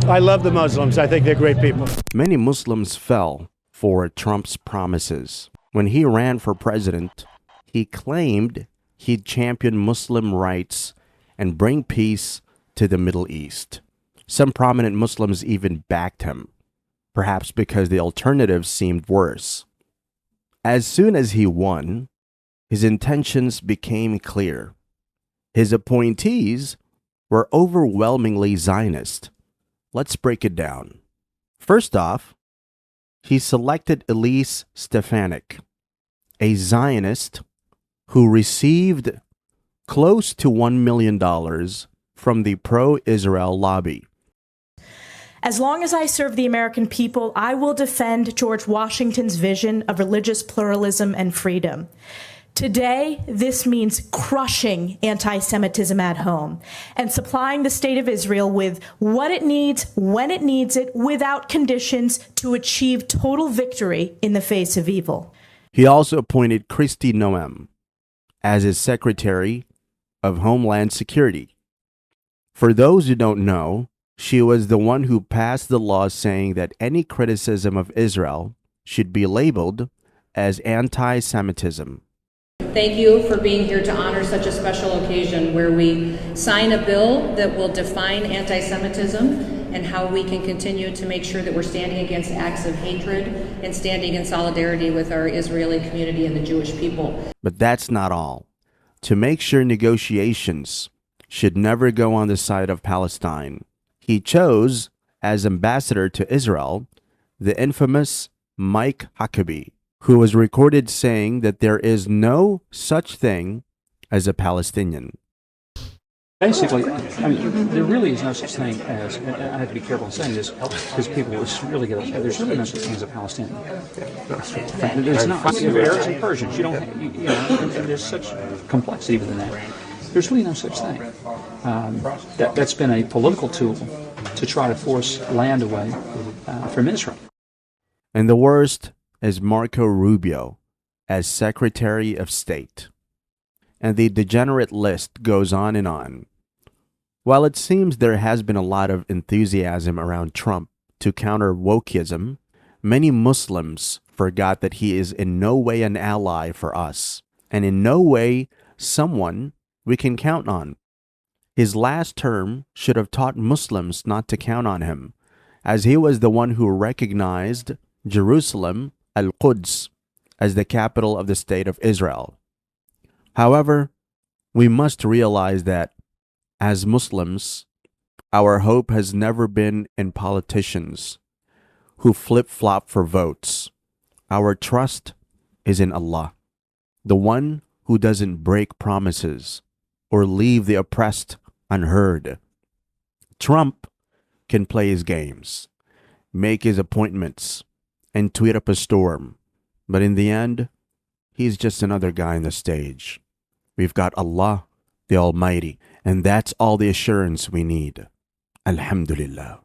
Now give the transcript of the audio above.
I love the Muslims. I think they're great people. Many Muslims fell for Trump's promises. When he ran for president, he claimed he'd champion Muslim rights and bring peace to the Middle East. Some prominent Muslims even backed him, perhaps because the alternatives seemed worse. As soon as he won, his intentions became clear. His appointees were overwhelmingly Zionist. Let's break it down. First off, he selected Elise Stefanik, a Zionist who received close to $1 million from the pro-Israel lobby. As long as I serve the American people, I will defend George Washington's vision of religious pluralism and freedom. Today, this means crushing anti-Semitism at home and supplying the state of Israel with what it needs, when it needs it, without conditions to achieve total victory in the face of evil. He also appointed Kristi Noem as his Secretary of Homeland Security. For those who don't know, she was the one who passed the law saying that any criticism of Israel should be labeled as anti-Semitism. Thank you for being here to honor such a special occasion where we sign a bill that will define anti-Semitism and how we can continue to make sure that we're standing against acts of hatred and standing in solidarity with our Israeli community and the Jewish people. But that's not all. To make sure negotiations should never go on the side of Palestine, he chose as ambassador to Israel the infamous Mike Huckabee, who was recorded saying that there is no such thing as a Palestinian. Basically, I mean, there really is no such thing as, and I have to be careful in saying this because people will really get upset, there's really no such thing as a Palestinian. There's not. Arabs and Persians, you don't have, you know, and there's such complexity within that. There's really no such thing. That's been a political tool to try to force land away from Israel. And the worst is Marco Rubio as Secretary of State. And the degenerate list goes on and on. While it seems there has been a lot of enthusiasm around Trump to counter wokeism, many Muslims forgot that he is in no way an ally for us, and in no way someone we can count on. His last term should have taught Muslims not to count on him, as he was the one who recognized Jerusalem, Al-Quds, as the capital of the state of Israel. However, we must realize that, as Muslims, our hope has never been in politicians who flip-flop for votes. Our trust is in Allah, the one who doesn't break promises or leave the oppressed unheard. Trump can play his games, make his appointments, and tweet up a storm. But in the end, he's just another guy on the stage. We've got Allah, the Almighty, and that's all the assurance we need. Alhamdulillah.